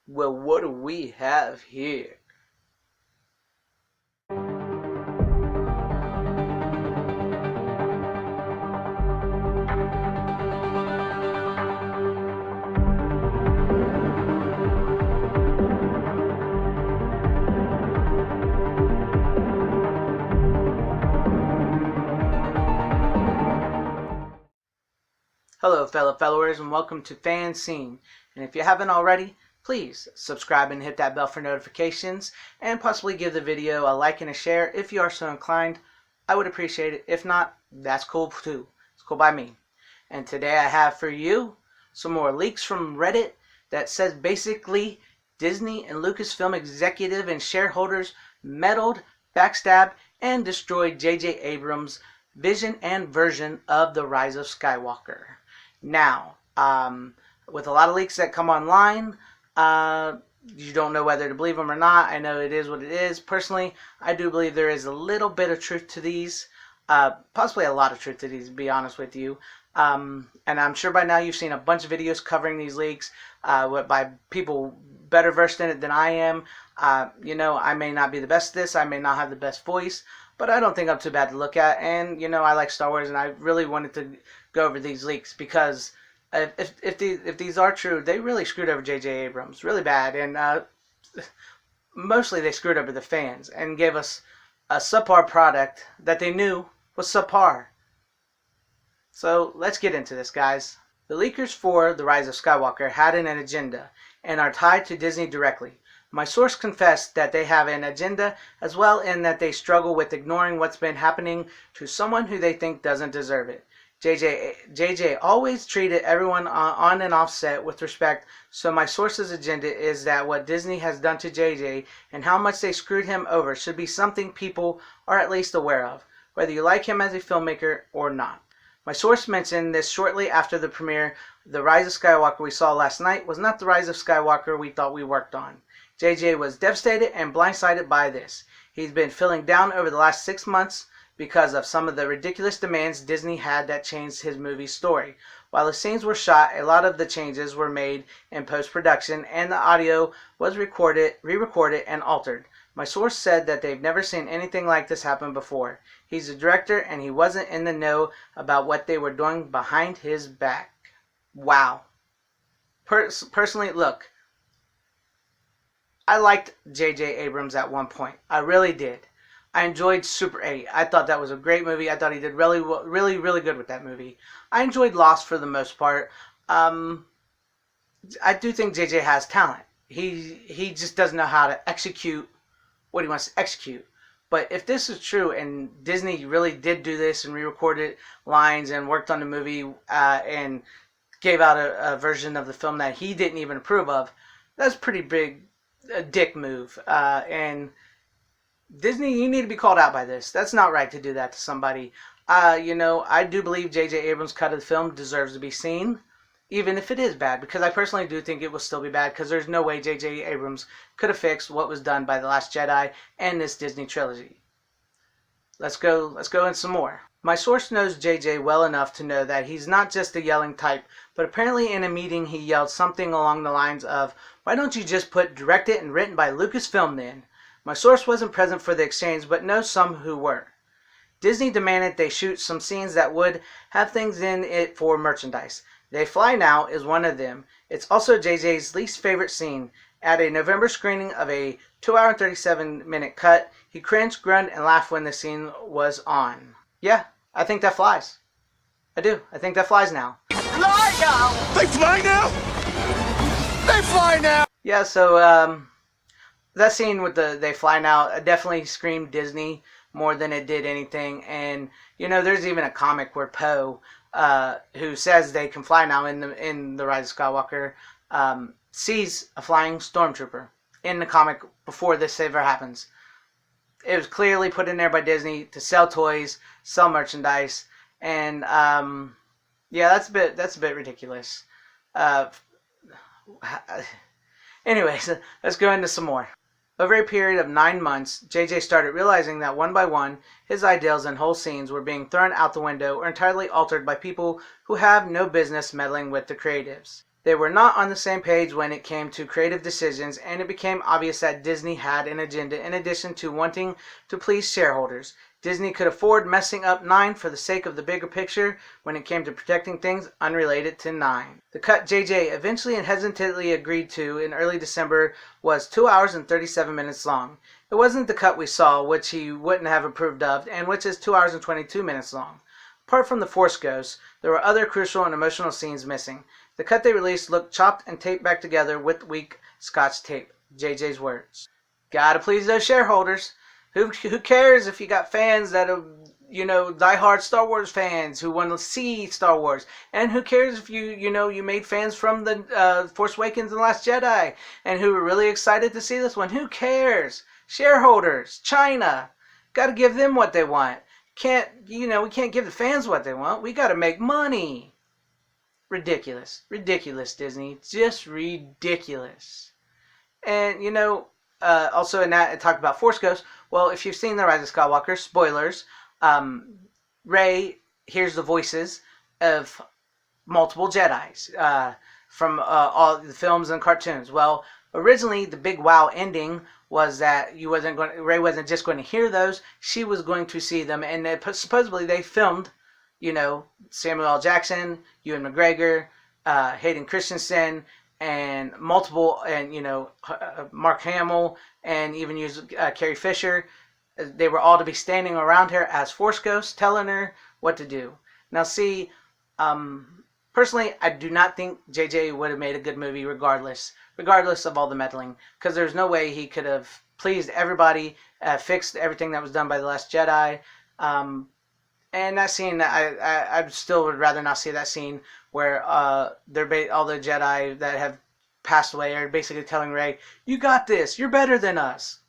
Well, what do we have here? Hello fellow followers and welcome to FanZcene. And if you haven't already, please subscribe and hit that bell for notifications and possibly give the video a like and a share if you are so inclined. I would appreciate it. If not, that's cool too. It's cool by me. And today I have for you some more leaks from Reddit that says basically Disney and Lucasfilm executive and shareholders meddled, backstabbed, and destroyed J.J. Abrams' vision and version of The Rise of Skywalker. Now, with a lot of leaks that come online, you don't know whether to believe them or not. I know it is what it is. Personally, I do believe there is a little bit of truth to these. Possibly a lot of truth to these, to be honest with you. And I'm sure by now you've seen a bunch of videos covering these leaks by people better versed in it than I am. I may not be the best at this. I may not have the best voice. But I don't think I'm too bad to look at. And, I like Star Wars, and I really wanted to go over these leaks because if these are true, they really screwed over J.J. Abrams really bad. And mostly they screwed over the fans and gave us a subpar product that they knew was subpar. So let's get into this, guys. The leakers for The Rise of Skywalker had an agenda and are tied to Disney directly. My source confessed that they have an agenda as well, and that they struggle with ignoring what's been happening to someone who they think doesn't deserve it. JJ always treated everyone on and off set with respect, so my source's agenda is that what Disney has done to JJ and how much they screwed him over should be something people are at least aware of, whether you like him as a filmmaker or not. My source mentioned this shortly after the premiere. The Rise of Skywalker we saw last night was not the Rise of Skywalker we thought we worked on. JJ was devastated and blindsided by this. He's been feeling down over the last 6 months because of some of the ridiculous demands Disney had that changed his movie's story. While the scenes were shot, a lot of the changes were made in post-production and the audio was re-recorded and altered. My source said that they've never seen anything like this happen before. He's a director and he wasn't in the know about what they were doing behind his back. Wow. Personally, look, I liked J.J. Abrams at one point. I really did. I enjoyed Super 8. I thought that was a great movie. I thought he did really good with that movie. I enjoyed Lost for the most part. I do think J.J. has talent. He just doesn't know how to execute what he wants to execute. But if this is true and Disney really did do this and re-recorded lines and worked on the movie and gave out a version of the film that he didn't even approve of, that's pretty big. A dick move. And Disney, you need to be called out by this. That's not right to do that to somebody. I do believe J.J. Abrams' cut of the film deserves to be seen, even if it is bad, because I personally do think it will still be bad, because there's no way J.J. Abrams could have fixed what was done by The Last Jedi and this Disney trilogy. Let's go in some more. My source knows JJ well enough to know that he's not just a yelling type, but apparently in a meeting he yelled something along the lines of, "Why don't you just put directed and written by Lucasfilm then?" My source wasn't present for the exchange, but knows some who were. Disney demanded they shoot some scenes that would have things in it for merchandise. They Fly Now is one of them. It's also JJ's least favorite scene. At a November screening of a 2-hour and 37-minute cut, he cringed, groaned, and laughed when the scene was on. Yeah, I think that flies. I do. I think that flies now. Fly now! They fly now? They fly now! Yeah, so that scene with the They Fly Now definitely screamed Disney more than it did anything. And there's even a comic where Poe, who says they can fly now in the Rise of Skywalker, sees a flying stormtrooper in the comic before this ever happens. It was clearly put in there by Disney to sell toys, sell merchandise, and yeah, that's a bit ridiculous. Anyways, let's go into some more. Over a period of 9 months, JJ started realizing that one by one, his ideals and whole scenes were being thrown out the window or entirely altered by people who have no business meddling with the creatives. They were not on the same page when it came to creative decisions, and it became obvious that Disney had an agenda in addition to wanting to please shareholders. Disney could afford messing up 9 for the sake of the bigger picture when it came to protecting things unrelated to 9. The cut JJ eventually and hesitantly agreed to in early December was 2 hours and 37 minutes long. It wasn't the cut we saw, which he wouldn't have approved of, and which is 2 hours and 22 minutes long. Apart from the Force Ghosts, there were other crucial and emotional scenes missing. The cut they released looked chopped and taped back together with weak Scotch tape. JJ's words. Gotta please those shareholders. Who cares if you got fans that are, diehard Star Wars fans who want to see Star Wars? And who cares if you made fans from the Force Awakens and The Last Jedi and who were really excited to see this one? Who cares? Shareholders, China, gotta give them what they want. We can't give the fans what they want. We gotta make money. Ridiculous. Ridiculous, Disney. Just ridiculous. And, also in that, it talked about Force Ghosts. Well, if you've seen The Rise of Skywalker, spoilers, Rey hears the voices of multiple Jedis from all the films and cartoons. Well, originally, the big wow ending was that Rey wasn't just going to hear those, she was going to see them. And supposedly they filmed Samuel L. Jackson, Ewan McGregor, Hayden Christensen, and multiple, and Mark Hamill, and even used Carrie Fisher. They were all to be standing around her as Force Ghosts, telling her what to do. Now, see, personally, I do not think JJ would have made a good movie regardless of all the meddling, because there's no way he could have pleased everybody, fixed everything that was done by The Last Jedi. And that scene, I still would rather not see that scene where all the Jedi that have passed away are basically telling Rey, "You got this. You're better than us."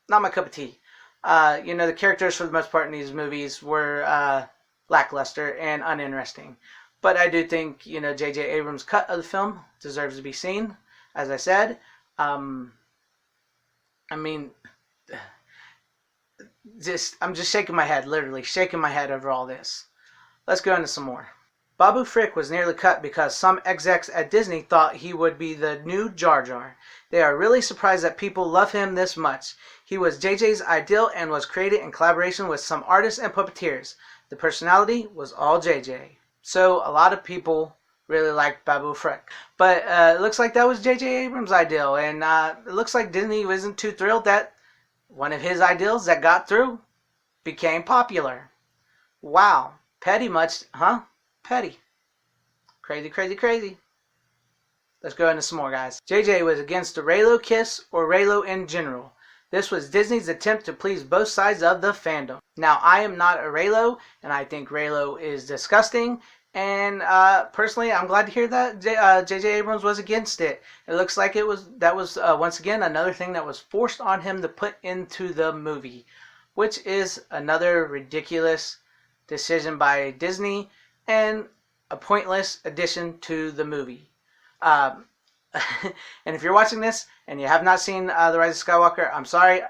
Not my cup of tea. The characters for the most part in these movies were lackluster and uninteresting. But I do think J.J. Abrams' cut of the film deserves to be seen. As I said, I'm just shaking my head, literally shaking my head over all this. Let's go into some more. Babu Frick was nearly cut because some execs at Disney thought he would be the new Jar Jar. They are really surprised that people love him this much. He was JJ's ideal and was created in collaboration with some artists and puppeteers. The personality was all JJ. So a lot of people really liked Babu Frick. But it looks like that was J.J. Abrams' ideal. And it looks like Disney wasn't too thrilled that one of his ideals that got through became popular. Wow. Petty much, huh? Petty. Crazy, crazy, crazy. Let's go into some more, guys. JJ was against the Reylo kiss or Reylo in general. This was Disney's attempt to please both sides of the fandom. Now, I am not a Reylo, and I think Reylo is disgusting. And personally, I'm glad to hear that J.J. Abrams was against it. It looks like that was once again another thing that was forced on him to put into the movie, which is another ridiculous decision by Disney and a pointless addition to the movie. And if you're watching this and you have not seen The Rise of Skywalker, I'm sorry.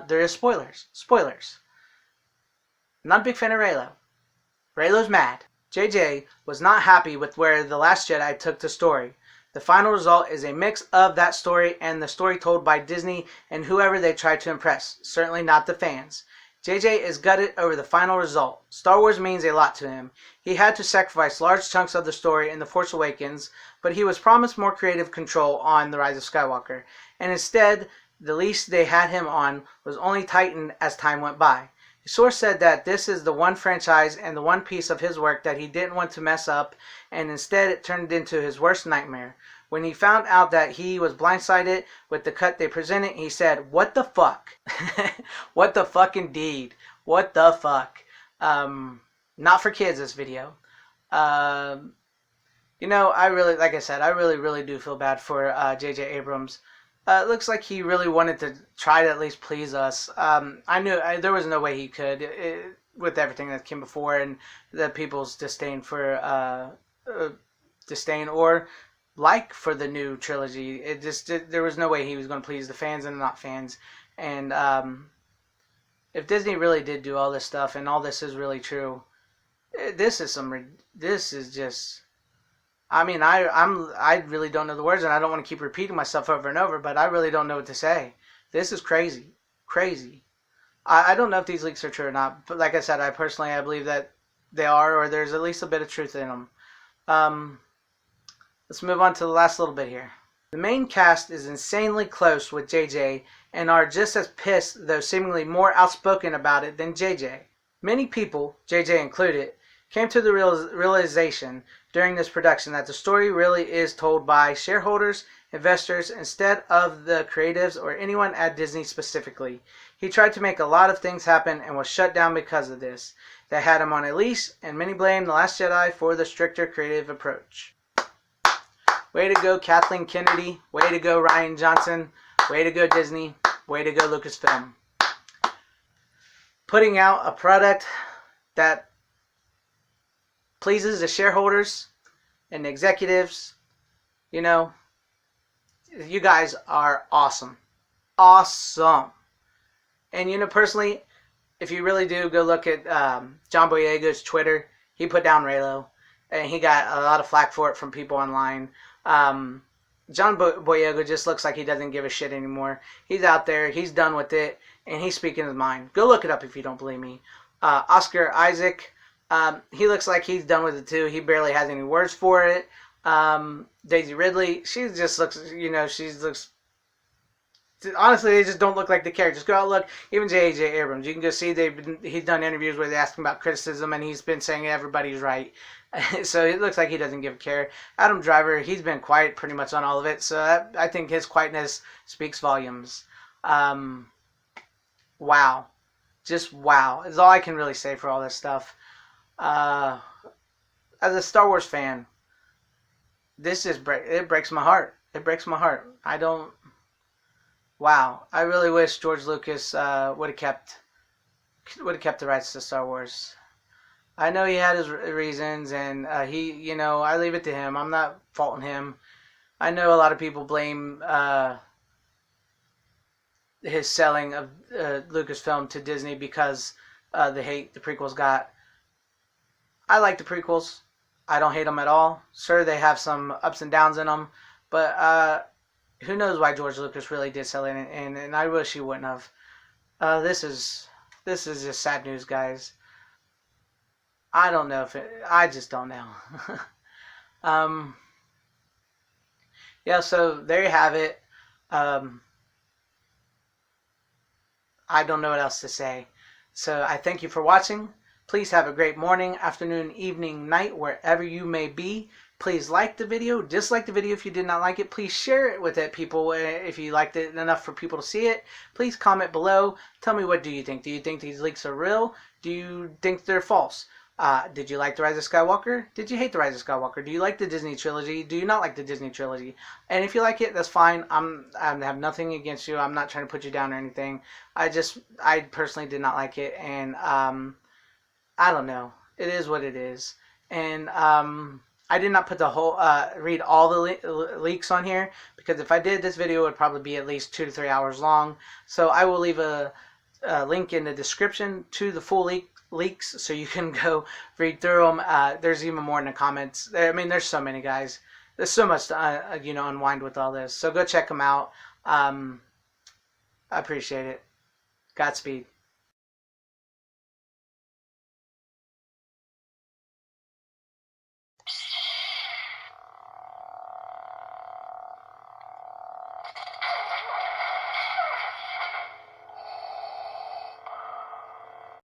There is spoilers. Spoilers. Not a big fan of Reylo. Reylo's mad. JJ was not happy with where The Last Jedi took the story. The final result is a mix of that story and the story told by Disney and whoever they tried to impress. Certainly not the fans. JJ is gutted over the final result. Star Wars means a lot to him. He had to sacrifice large chunks of the story in The Force Awakens, but he was promised more creative control on The Rise of Skywalker. And instead, the leash they had him on was only tightened as time went by. A source said that this is the one franchise and the one piece of his work that he didn't want to mess up, and instead it turned into his worst nightmare. When he found out that he was blindsided with the cut they presented, he said, "What the fuck?" What the fuck indeed. What the fuck. Not for kids, this video. I really, like I said, I really do feel bad for J.J. Abrams. It looks like he really wanted to try to at least please us. I knew there was no way he could, with everything that came before and the people's disdain for disdain or like for the new trilogy. There was no way he was going to please the fans and the not fans. And if Disney really did do all this stuff and all this is really true, this is just I mean, I really don't know the words, and I don't want to keep repeating myself over and over, but I really don't know what to say. This is crazy. Crazy. I don't know if these leaks are true or not, but like I said, I believe that they are, or there's at least a bit of truth in them. Let's move on to the last little bit here. The main cast is insanely close with JJ and are just as pissed, though seemingly more outspoken about it than JJ. Many people, JJ included, came to the realization during this production that the story really is told by shareholders, investors, instead of the creatives or anyone at Disney specifically. He tried to make a lot of things happen and was shut down because of this. They had him on a leash, and many blame The Last Jedi for the stricter creative approach. Way to go, Kathleen Kennedy. Way to go, Rian Johnson. Way to go, Disney. Way to go, Lucasfilm. Putting out a product that pleases the shareholders and the executives. You know, you guys are awesome. Awesome. And, you know, personally, if you really do go look at John Boyega's Twitter, he put down Reylo. And he got a lot of flack for it from people online. John Boyega just looks like he doesn't give a shit anymore. He's out there. He's done with it. And he's speaking his mind. Go look it up if you don't believe me. Oscar Isaac, he looks like he's done with it too. He barely has any words for it. Daisy Ridley, she just looks, you know, honestly, they just don't look like the characters. Go out and look. Even J.J. Abrams, you can go see he's done interviews where they ask him about criticism, and he's been saying everybody's right. So it looks like he doesn't give a care. Adam Driver, he's been quiet pretty much on all of it. So I think his quietness speaks volumes. Wow. Just wow is all I can really say for all this stuff. As a Star Wars fan, this just it breaks my heart. It breaks my heart. Wow. I really wish George Lucas would have kept the rights to Star Wars. I know he had his reasons, and you know, I leave it to him. I'm not faulting him. I know a lot of people blame his selling of Lucasfilm to Disney because the hate the prequels got. I like the prequels. I don't hate them at all. Sure, they have some ups and downs in them, but who knows why George Lucas really did sell it, and I wish he wouldn't have. This is just sad news, guys. I don't know I just don't know. Yeah, so there you have it. I don't know what else to say. So I thank you for watching. Please have a great morning, afternoon, evening, night, wherever you may be. Please like the video, dislike the video if you did not like it. Please share it with people if you liked it enough for people to see it. Please comment below. Tell me, what do you think? Do you think these leaks are real? Do you think they're false? Did you like The Rise of Skywalker? Did you hate The Rise of Skywalker? Do you like the Disney trilogy? Do you not like the Disney trilogy? And if you like it, that's fine. I have nothing against you. I'm not trying to put you down or anything. I personally did not like it, and I don't know. It is what it is. And I did not put the whole read all the leaks on here, because if I did, this video would probably be at least 2 to 3 hours long. So I will leave a link in the description to the full leaks, so you can go read through them. There's even more in the comments. I mean, there's so many, guys. There's so much to you know, unwind with all this. So go check them out. I appreciate it. Godspeed.